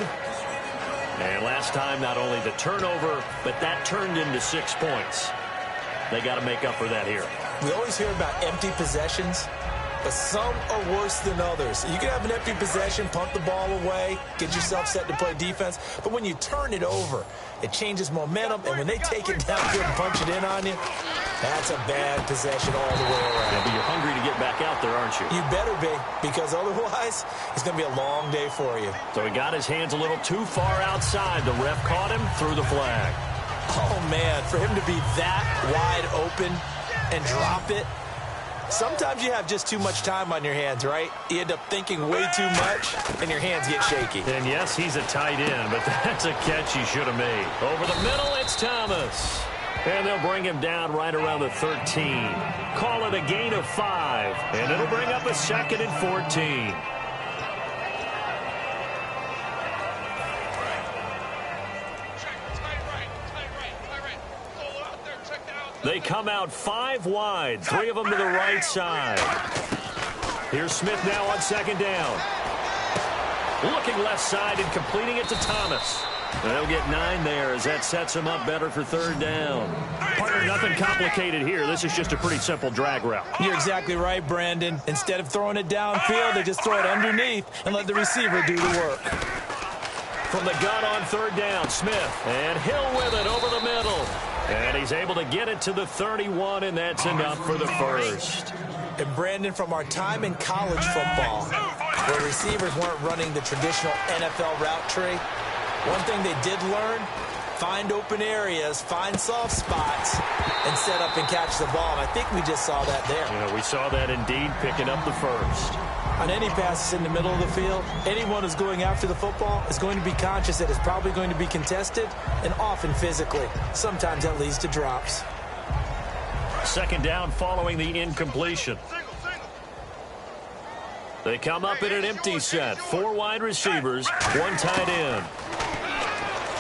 And last time, not only the turnover, but that turned into 6 points. They got to make up for that here. We always hear about empty possessions, but some are worse than others. You can have an empty possession, punt the ball away, get yourself set to play defense, but when you turn it over, it changes momentum, and when they take it downfield and punch it in on you, that's a bad possession all the way around. Yeah, but you're hungry to get back out there, aren't you? You better be, because otherwise, it's going to be a long day for you. So he got his hands a little too far outside. The ref caught him, threw the flag. Oh, man, for him to be that wide open and drop it, sometimes you have just too much time on your hands, right? You end up thinking way too much, and your hands get shaky. And yes, he's a tight end, but that's a catch he should have made. Over the middle, it's Thomas. And they'll bring him down right around the 13. Call it a gain of 5, and it'll bring up a 2nd and 14. They come out 5 wide, 3 of them to the right side. Here's Smith now on 2nd down. Looking left side and completing it to Thomas. They'll get 9 there as that sets him up better for 3rd down. Partner, nothing complicated here. This is just a pretty simple drag route. You're exactly right, Brandon. Instead of throwing it downfield, they just throw it underneath and let the receiver do the work. From the gun on 3rd down, Smith. And Hill with it over the middle. And he's able to get it to the 31, and that's enough for the 1st. And Brandon, from our time in college football, where receivers weren't running the traditional NFL route tree, one thing they did learn, find open areas, find soft spots, and set up and catch the ball. And I think we just saw that there. Yeah, we saw that indeed, picking up the 1st. On any passes in the middle of the field, anyone who's going after the football is going to be conscious that it's probably going to be contested, and often physically. Sometimes that leads to drops. 2nd down following the incompletion. They come up in an empty set. 4 wide receivers, 1 tight end.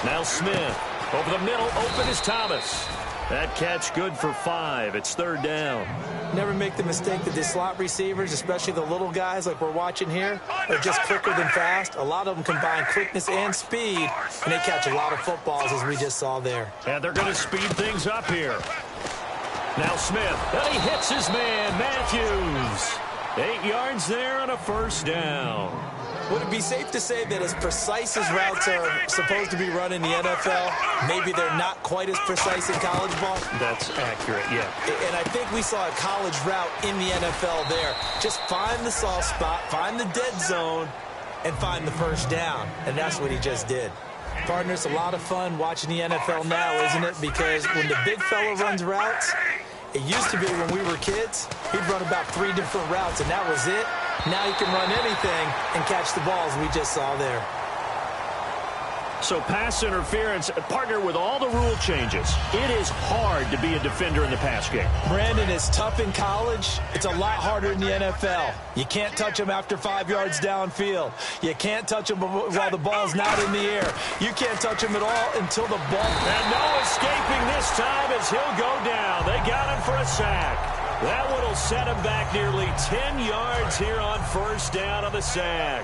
Now Smith. Over the middle, open is Thomas. That catch good for 5. It's 3rd down. Never make the mistake that the slot receivers, especially the little guys like we're watching here, are just quicker than fast. A lot of them combine quickness and speed, and they catch a lot of footballs, as we just saw there. And they're going to speed things up here. Now Smith, and he hits his man, Matthews. 8 yards there on a 1st down. Would it be safe to say that as precise as routes are supposed to be run in the NFL, maybe they're not quite as precise in college ball? That's accurate, yeah. And I think we saw a college route in the NFL there. Just find the soft spot, find the dead zone, and find the 1st down. And that's what he just did. Partner, it's a lot of fun watching the NFL now, isn't it? Because when the big fella runs routes, it used to be when we were kids, he'd run about 3 different routes, and that was it. Now he can run anything and catch the balls we just saw there. So pass interference, partner with all the rule changes. It is hard to be a defender in the pass game. Brandon, is tough in college. It's a lot harder in the NFL. You can't touch him after 5 yards downfield. You can't touch him while the ball's not in the air. You can't touch him at all until the ball... And no escaping this time as he'll go down. They got him for a sack. That one will set him back nearly 10 yards here on first down on the sack.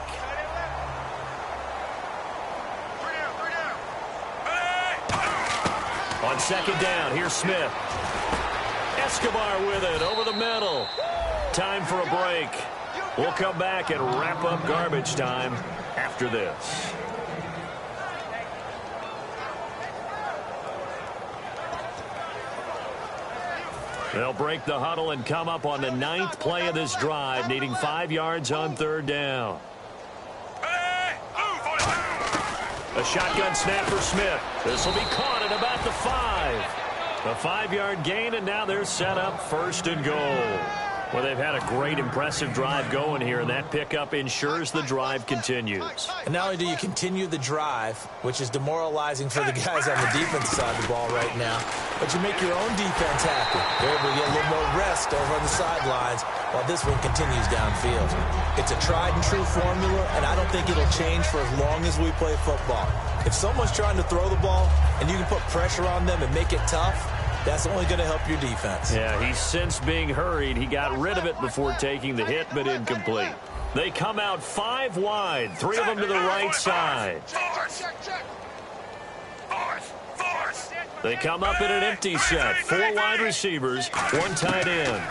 On second down, here's Smith. Escobar with it over the middle. Time for a break. We'll come back and wrap up garbage time after this. They'll break the huddle and come up on the 9th play of this drive, needing 5 yards on third down. A shotgun snap for Smith. This will be caught at about the 5. A 5-yard gain, and now they're set up first and goal. Well, they've had a great, impressive drive going here, and that pickup ensures the drive continues. And not only do you continue the drive, which is demoralizing for the guys on the defensive side of the ball right now, but you make your own defense happy. They're able to get a little more rest over on the sidelines while this one continues downfield. It's a tried-and-true formula, and I don't think it'll change for as long as we play football. If someone's trying to throw the ball and you can put pressure on them and make it tough, that's only going to help your defense. Yeah, he's since being hurried. He got rid of it before taking the hit, but incomplete. They come out 5 wide, 3 of them to the right side. They come up in an empty set. 4 wide receivers, 1 tight end.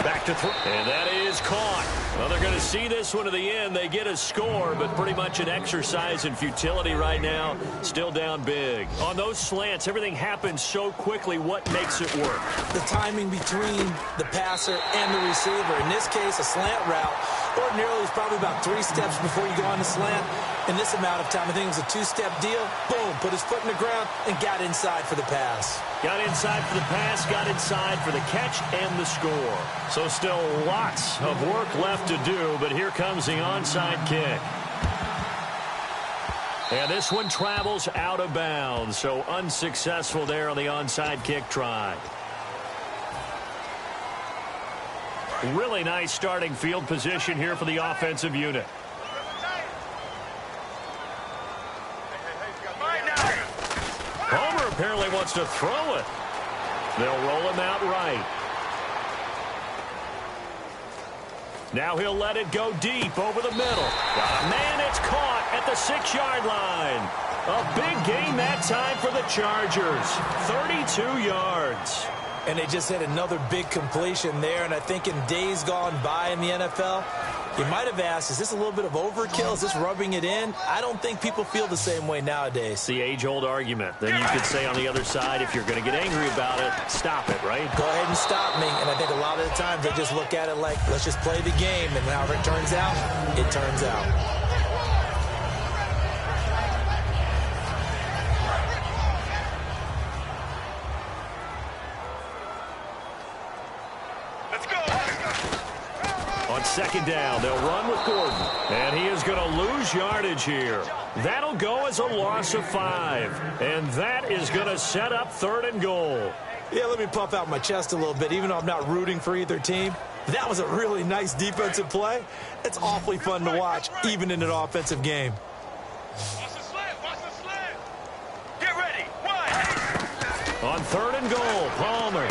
Back to 3. And that is caught. Well, they're going to see this one to the end. They get a score, but pretty much an exercise in futility right now. Still down big. On those slants, everything happens so quickly. What makes it work? The timing between the passer and the receiver. In this case, a slant route. Ordinarily, it's probably about 3 steps before you go on the slant. In this amount of time, I think it was a 2-step deal. Boom, put his foot in the ground and got inside for the pass. Got inside for the pass, got inside for the catch and the score. So still lots of work left to do, but here comes the onside kick. And this one travels out of bounds, so unsuccessful there on the onside kick try. Really nice starting field position here for the offensive unit. Homer apparently wants to throw it. They'll roll him out right. Now he'll let it go deep over the middle. Got a man, it's caught at the 6-yard line. A big gain that time for the Chargers. 32 yards. And they just had another big completion there. And I think in days gone by in the NFL, you might have asked, is this a little bit of overkill? Is this rubbing it in? I don't think people feel the same way nowadays. It's the age-old argument. Then you could say on the other side, if you're going to get angry about it, stop it, right? Go ahead and stop me. And I think a lot of the times they just look at it like, let's just play the game. And however it turns out, it turns out. Second down, they'll run with Gordon. And he is going to lose yardage here. That'll go as a loss of 5. And that is going to set up 3rd and goal. Yeah, let me puff out my chest a little bit, even though I'm not rooting for either team. That was a really nice defensive play. It's awfully fun to watch, even in an offensive game. Watch the slant. Get ready. 1. On 3rd and goal, Palmer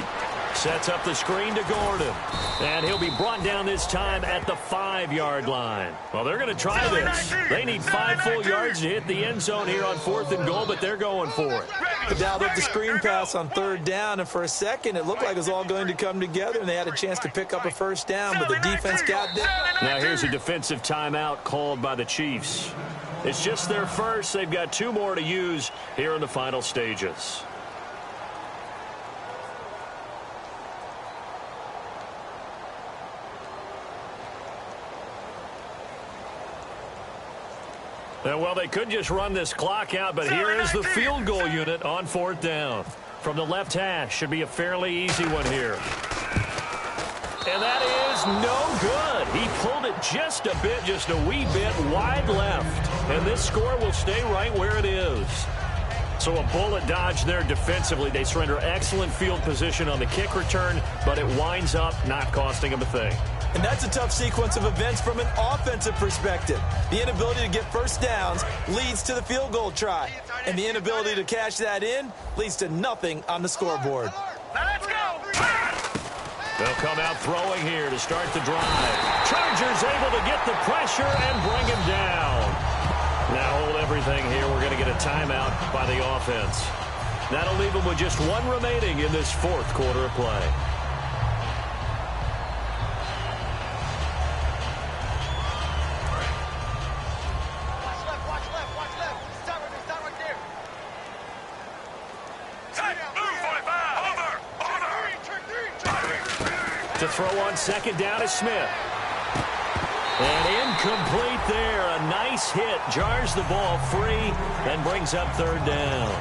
sets up the screen to Gordon. And he'll be brought down this time at the 5-yard line. Well, they're going to try this. They need 5 full yards to hit the end zone here on 4th and goal, but they're going for it. They dialed up the screen pass on 3rd down, and for a second, it looked like it was all going to come together, and they had a chance to pick up a first down, but the defense got there. Now here's a defensive timeout called by the Chiefs. It's just their first. They've got 2 more to use here in the final stages. Well, they could just run this clock out, but here is the field goal unit on 4th down. From the left hash, should be a fairly easy one here. And that is no good. He pulled it just a wee bit wide left. And this score will stay right where it is. So a bullet dodge there defensively. They surrender excellent field position on the kick return, but it winds up not costing them a thing. And that's a tough sequence of events from an offensive perspective. The inability to get first downs leads to the field goal try. And the inability to cash that in leads to nothing on the scoreboard. Now let's go. They'll come out throwing here to start the drive. Chargers able to get the pressure and bring him down. Now hold everything here. We're going to get a timeout by the offense. That'll leave them with just one remaining in this fourth quarter of play. To throw on second down is Smith. And incomplete there. A nice hit. Jars the ball free and brings up third down.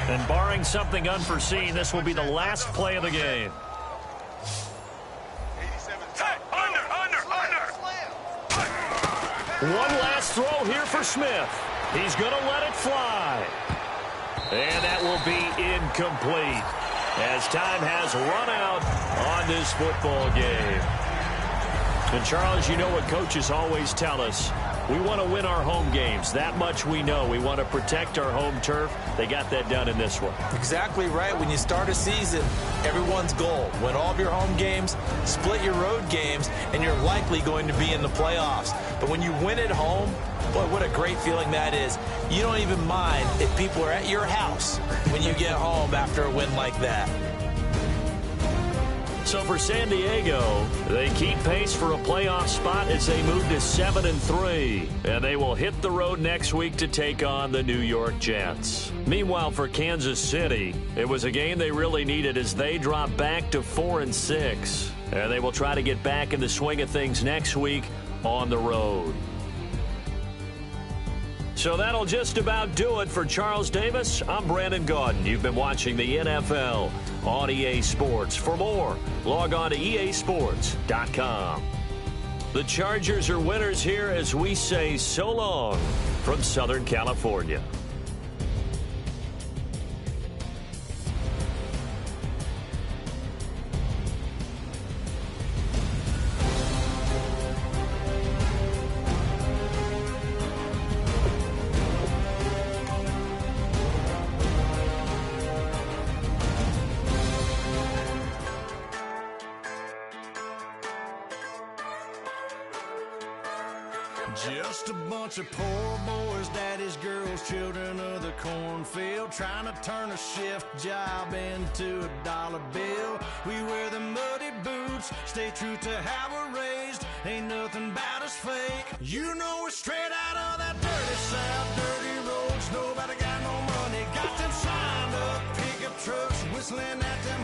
And barring something unforeseen, this will be the last play of the game. One last throw here for Smith. He's going to let it fly. And that will be incomplete as time has run out on this football game. And Charles, you know what coaches always tell us. We want to win our home games. That much we know. We want to protect our home turf. They got that done in this one. Exactly right. When you start a season, everyone's goal, win all of your home games, split your road games, and you're likely going to be in the playoffs. But when you win at home, boy, what a great feeling that is. You don't even mind if people are at your house when you get home after a win like that. So for San Diego, they keep pace for a playoff spot as they move to 7-3. And they will hit the road next week to take on the New York Jets. Meanwhile, for Kansas City, it was a game they really needed as they drop back to 4-6. And they will try to get back in the swing of things next week on the road. So that'll just about do it for Charles Davis. I'm Brandon Gaudin. You've been watching the NFL on EA Sports. For more, log on to easports.com. The Chargers are winners here as we say so long from Southern California. Just a bunch of poor boys, daddy's girls, children of the cornfield, trying to turn a shift job into a dollar bill. We wear the muddy boots, stay true to how we're raised, ain't nothing about us fake. You know we're straight out of that dirty south, dirty roads, nobody got no money, got them signed up, pickup trucks, whistling at them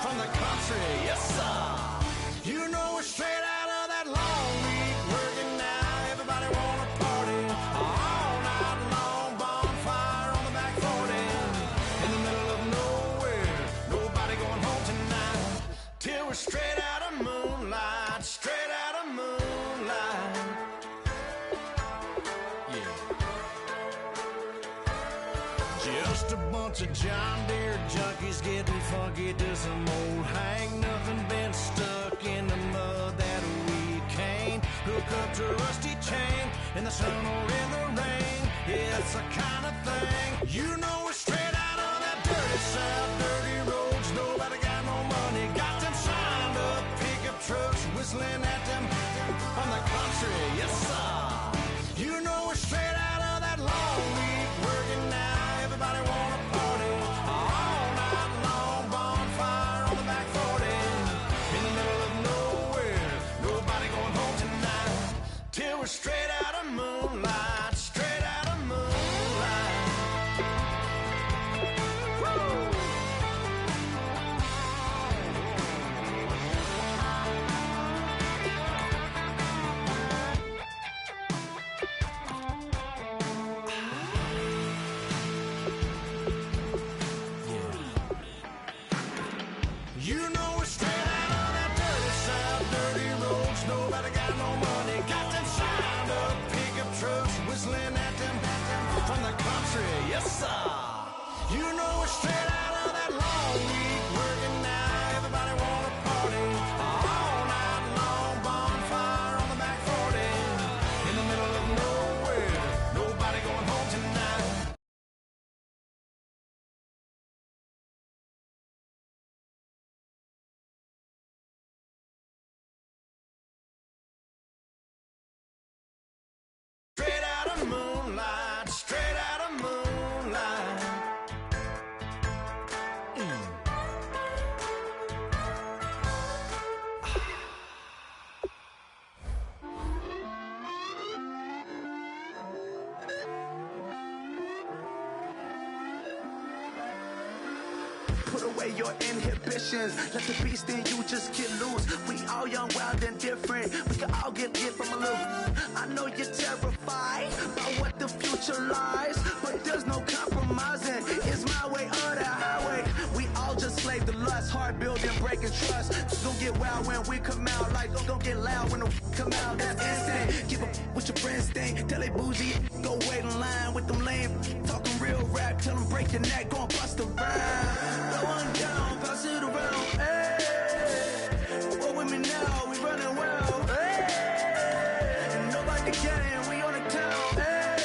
from the country, yes sir. You know we're straight out of that long week, working now. Everybody wanna party all night long, bonfire on the back 40, in the middle of nowhere, nobody going home tonight, till we're straight out of moonlight, straight out of moonlight, yeah. Just a bunch of John Deere junkies getting funky to some old hang, nothing been stuck in the mud that we can't hook up to a rusty chain in the sun or in the rain. Yeah, it's the kind of thing. You know we're straight out of that dirty south, dirty roads, nobody got no money, got them signed up, pickup trucks, whistling at them from the country, yes sir. You know we're straight out of that long week, working now, everybody wanna party all night long, bonfire on the back 40, in the middle of nowhere, nobody going home tonight, till we're straight out of moonlight, straight out of moonlight. away your inhibitions. Let the beast in you just get loose. We all young, wild, and different. We can all get lit from a little. I know you're terrified about what the future lies, but there's no compromising. It's my way or the highway. We all just slave the lust, heart building, breaking trust. It's gonna get wild when we come out, like it's gonna get loud when the come out. That's instant. Keep up with your friends thing. Tell they bougie, go wait in line with them lame. Talking real rap, tell them break your neck, go and bust a rhyme. Go on down, pass it around. Hey, what with me now? We running wild. Hey, and nobody can, we on the town. Hey,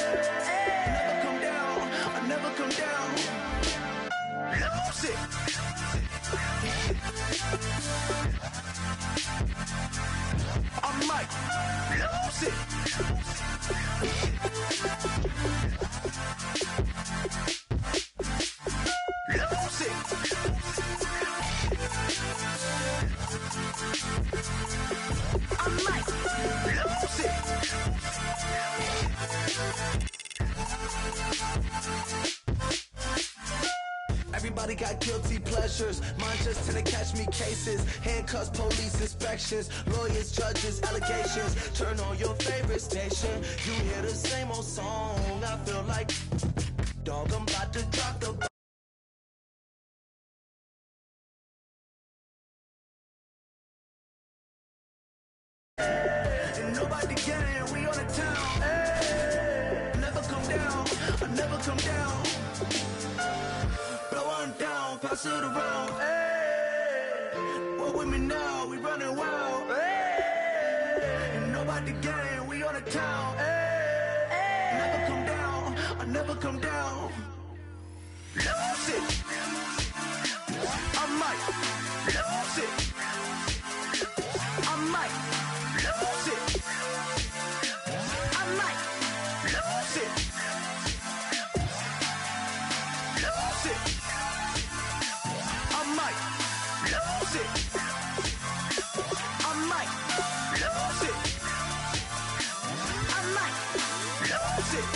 never come down, I never come down. Lose it. I might lose it. Lose it. I might lose it. Everybody got guilty pleasures. Mine just tend to catch me cases. Handcuffs, police inspections, lawyers, judges, allegations. Turn on your favorite station. You hear the same old song. I feel like, dog, I'm about to drop the. And nobody can, we on the town. Hey, never come down, I never come down. Blow on down, pass it around. Hey, what with me now? We running wild. Hey, and nobody can, we on the town. Hey, never come down, I never come down. Lose it. I might lose it. I might lose it. I might lose it. Lose it. I might lose it. I might lose it. I might lose it.